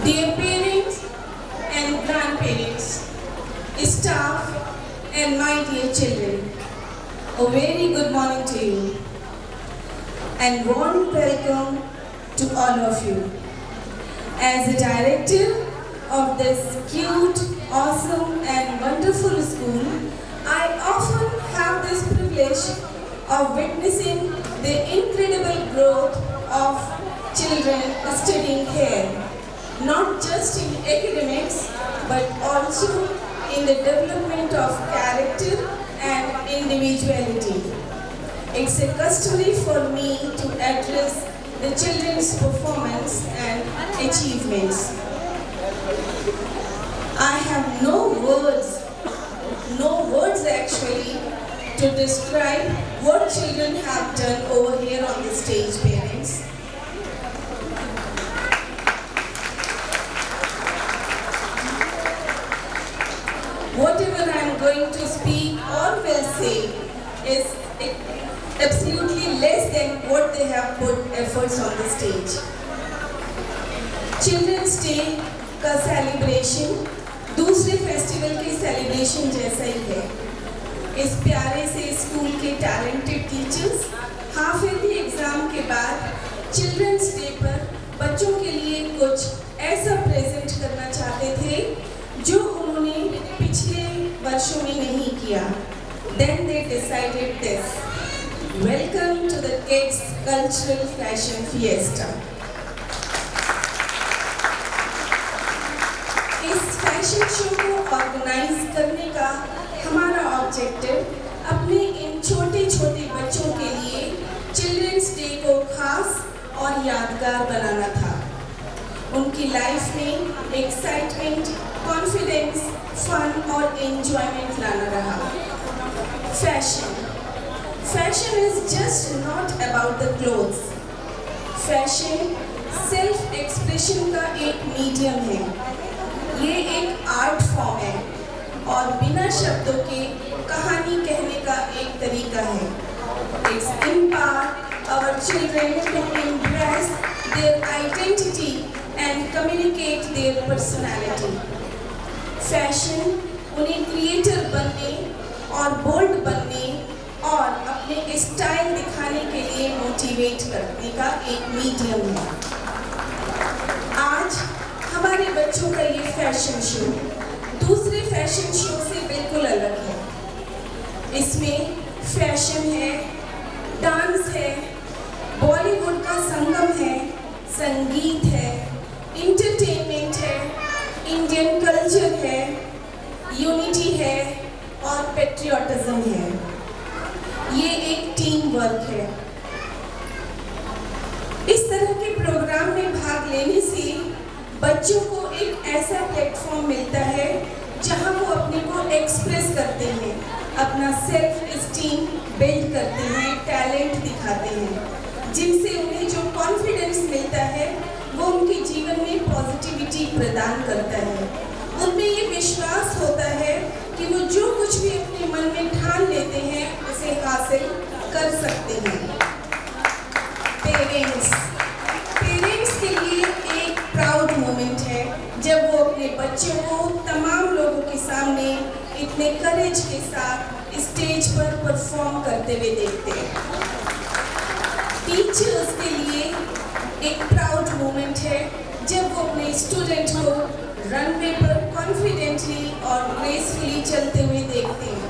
Dear parents and grandparents, staff and my dear children, a very good morning to you and warm welcome to all of you. As the director of this cute, awesome and wonderful school, I often have this privilege of witnessing the incredible growth of children studying here, not just in academics but also in the development of character and individuality. It's a customary for me to address the children's performance and achievements. I have no words actually to describe what children have done over here on the stage, parents. Whatever I am going to speak or will say is absolutely less than what they have put efforts on the stage. Children's Day का celebration दूसरे festival के celebration जैसा ही है। इस प्यारे से school के talented teachers half yearly exam के बाद चिल्ड्रंस डे पर बच्चों के लिए कुछ ऐसा प्रेजेंट करना चाहते थे जो उन्होंने पिछले वर्षों में नहीं किया। Then they decided this. Welcome to the Kids Cultural Fashion Fiesta. इस फैशन शो को ऑर्गेनाइज करने का हमारा ऑब्जेक्टिव अपने इन छोटे छोटे बच्चों के लिए चिल्ड्रंस डे को खास और यादगार बनाना था। उनकी लाइफ में एक्साइटमेंट, कॉन्फिडेंस, फन और एंजॉयमेंट लाना रहा। Fashion is just not about the clothes. Fashion self expression का एक मीडियम है। ये एक आर्ट फॉर्म है और बिना शब्दों के कहानी कहने का एक तरीका है। It's empower our children to embrace their identity and communicate their personality. Fashion उन्हें क्रिएटर बनने और बोल्ड बनने और अपने स्टाइल दिखाने के लिए मोटिवेट करने का एक मीडियम है। आज हमारे बच्चों का ये फैशन शो दूसरे फैशन शो से बिल्कुल अलग है। इसमें फैशन है, डांस है, बॉलीवुड का संगम है, संगीत है, इंटरटेनमेंट है, इंडियन कल्चर है, यूनिटी है और पेट्रियोटिज्म है। ये एक टीम वर्क है। इस तरह के प्रोग्राम में भाग लेने से बच्चों को एक ऐसा प्लेटफॉर्म मिलता है जहां वो अपने को एक्सप्रेस करते हैं, अपना सेल्फ एस्टीम बिल्ड करते हैं, टैलेंट दिखाते हैं, जिनसे उन्हें जो कॉन्फिडेंस मिलता है वो उनके जीवन में पॉजिटिविटी प्रदान करता है। उनमें ये विश्वास होता है कि वो जो कुछ भी अपने मन में ठान लेते हैं उसे हासिल कर सकते हैं। पेरेंट्स के लिए एक प्राउड मोमेंट है जब वो अपने बच्चों को तमाम लोगों के सामने इतने करेज के साथ स्टेज पर परफॉर्म करते हुए देखते हैं। टीचर्स के लिए एक प्राउड मोमेंट है जब वो अपने स्टूडेंट को रनवे पर कॉन्फिडेंटली और ग्रेसफुली चलते हुए देखते हैं।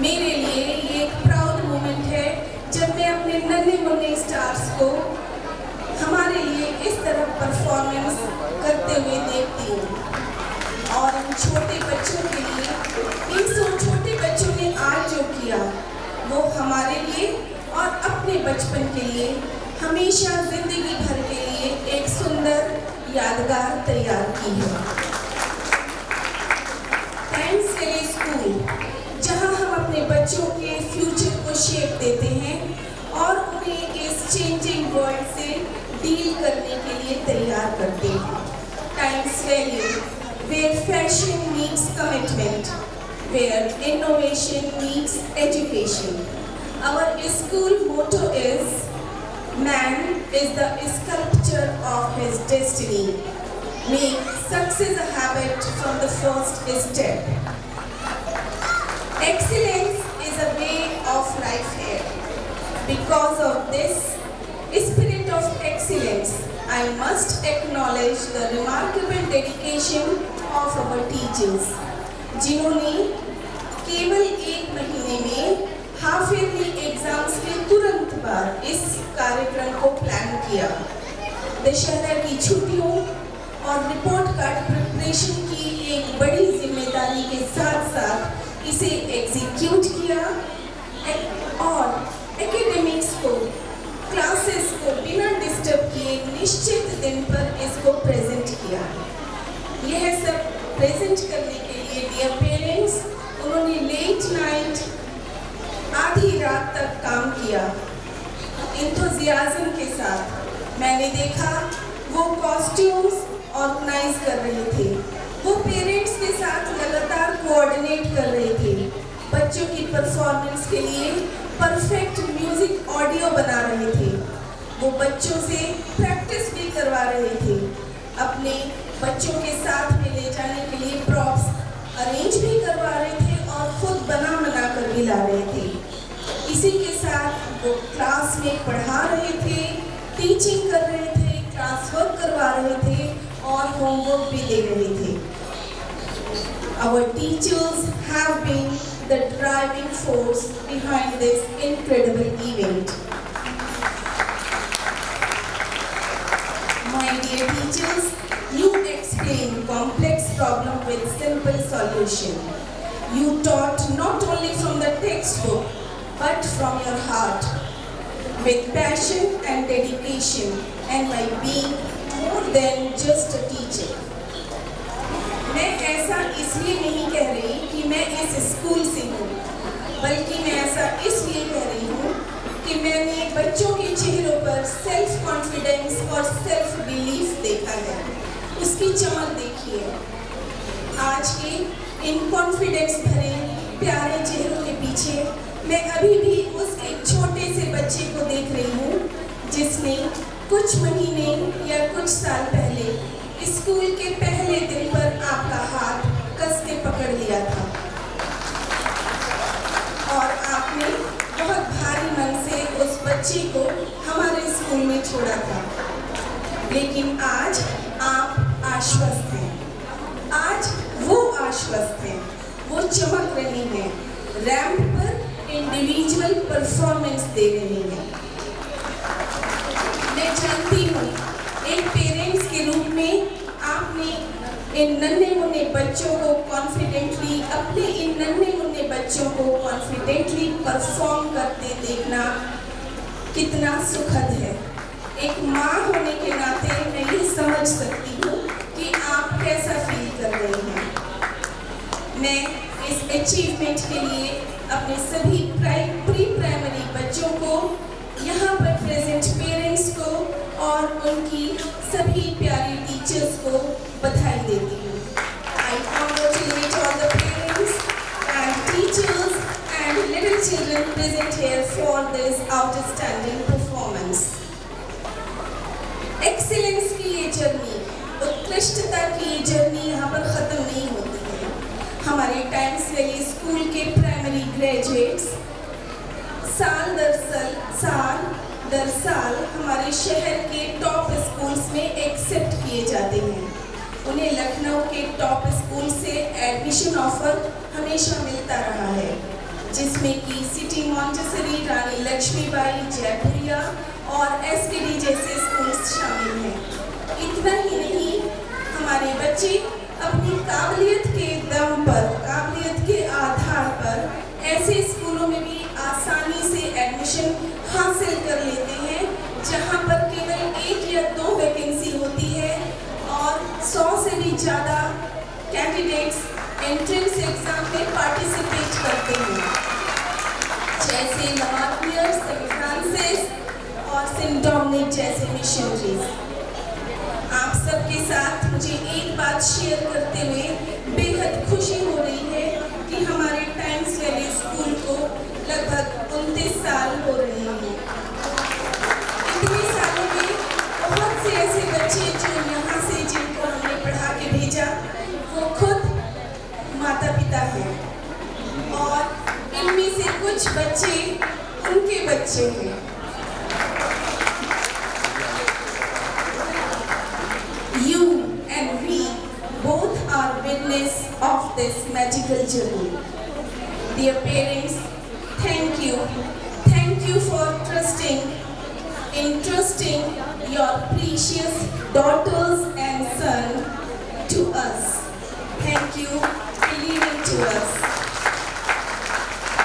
मेरे लिए ये एक प्राउड मोमेंट है जब मैं अपने नन्हे मुन्ने स्टार्स को हमारे लिए इस तरह परफॉर्मेंस करते हुए देखती हूँ। और इन छोटे बच्चों के लिए, इन छोटे बच्चों ने आज जो किया वो हमारे लिए और अपने बचपन के लिए हमेशा जिंदगी भर के लिए एक सुंदर यादगार तैयार की है। थैंक्स के लिए स्कूल, जहां हम अपने बच्चों के फ्यूचर को शेप देते हैं और उन्हें इस चेंजिंग वर्ल्ड से डील करने के लिए तैयार करते हैं। Times value, where fashion meets commitment, where innovation meets education. Our school motto is, man is the sculptor of his destiny. Make success a habit from the first step. Excellence is a way of life here. Because of this spirit of excellence, I must acknowledge the remarkable dedication of our teachers, जिन्होंने केवल एक महीने में half yearly exams के तुरंत बाद इस कार्यक्रम को प्लान किया। दशहरा की छुट्टियों और रिपोर्ट कार्ड प्रिपरेशन की एक बड़ी जिम्मेदारी के साथ साथ इसे एग्जीक्यूट किया और एकेडमिक्स को, क्लासेस को बिना डिस्टर्ब किए निश्चित दिन पर इसको प्रेजेंट किया। यह सब प्रेजेंट करने के लिए डियर पेरेंट्स, उन्होंने लेट नाइट आधी रात तक काम किया। इंथुजियाज्म के साथ मैंने देखा वो कॉस्ट्यूम्स ऑर्गेनाइज कर रहे थे, वो पेरेंट्स के साथ लगातार कोऑर्डिनेट कर रहे थे, बच्चों की परफॉर्मेंस के लिए परफेक्ट म्यूजिक ऑडियो बना रहे थे, वो बच्चों से प्रैक्टिस भी करवा रहे थे, अपने बच्चों के साथ में ले जाने के लिए प्रॉप्स अरेंज भी करवा रहे थे और खुद बना कर भी ला रहे थे। इसी के साथ वो क्लास में पढ़ा रहे थे, टीचिंग कर रहे थे, क्लास वर्क करवा रहे थे और होमवर्क भी दे रहे थे। Our teachers have been the driving force behind this incredible event. My dear teachers, you explain complex problem with simple solution. You taught not only from the textbook, but from your heart, with passion and dedication, and by being more than just a teacher. मैं ऐसा इसलिए नहीं कह रही कि मैं इस school से हूँ, बल्कि मैं ऐसा इसलिए कह रही हूँ कि मैंने बच्चों के चेहरों पर सेल्फ कॉन्फिडेंस और सेल्फ बिलीफ देखा है। उसकी चमक देखिए। आज के इन कॉन्फिडेंस भरे प्यारे चेहरों के पीछे मैं अभी भी उस एक छोटे से बच्चे को देख रही हूँ जिसने कुछ महीने या कुछ साल पहले स्कूल के पहले दिन पर आपका हाथ कस के पकड़ लिया था और आपने बहुत भारी मन से उस बच्चे को हमारे स्कूल में छोड़ा था। लेकिन आज आप आश्वस्त हैं, आज वो आश्वस्त हैं, वो चमक रही हैं, रैंप पर इंडिविजुअल परफॉर्मेंस दे रही हैं। मैं जानती हूँ एक पेरेंट्स के रूप में आपने इन नन्हे मुन्ने बच्चों को कॉन्फिडेंटली, अपने इन नन्हे मुन्ने बच्चों को कॉन्फिडेंटली परफॉर्म करते देखना कितना सुखद है। एक माँ होने के नाते मैं ये समझ सकती हूँ कि आप कैसा फील कर रहे हैं। मैं इस अचीवमेंट के लिए अपने सभी प्री प्राइमरी बच्चों को, यहाँ पर प्रेजेंट पेरेंट्स को और उनकी सभी प्यारी टीचर्स को बधाई देती हूँ। I congratulate all the parents and teachers and little children present here for this outstanding performance. Excellence की ये जर्नी, उत्कृष्टता की ये जर्नी यहाँ पर ख़त्म नहीं होती है। हमारे टाइम्स वैली स्कूल के प्राइमरी ग्रेजुएट्स साल दर साल हमारे शहर के टॉप स्कूल्स में एक्सेप्ट किए जाते हैं। उन्हें लखनऊ के टॉप स्कूल से एडमिशन ऑफर हमेशा मिलता रहा है, जिसमें कि सिटी मॉन्टेसरी, रानी लक्ष्मीबाई, जयपुरिया और एसकेडी जैसे स्कूल्स शामिल हैं। इतना ही नहीं, हमारे बच्चे अपनी काबिलियत के दम पर, काबिलियत के आधार पर ऐसे स्कूलों में भी आसानी से एडमिशन हासिल कर लेते हैं जहां पर केवल 1 या 2 वैकेंसी होती है और 100 से भी ज़्यादा कैंडिडेट्स एंट्रेंस एग्जाम में पार्टिसिपेट करते हैं, जैसे लमार्कियर, सेंट फ्रांसिस और सेंट डोमिनिक जैसे मिशनरीज। आप सबके साथ मुझे एक बात शेयर करते हुए बेहद खुशी हो रही है कि हमारे टाइम्स वैली स्कूल को लगभग 29 साल हो रहे हैं। इतने सालों में बहुत से ऐसे बच्चे जो यहाँ से, जिनको हमने कुछ बच्चे उनके बच्चे हैं। You and we both are witness of this magical journey. Dear parents, thank you. Thank you for entrusting your precious daughters and son to us. Thank you for believing to us.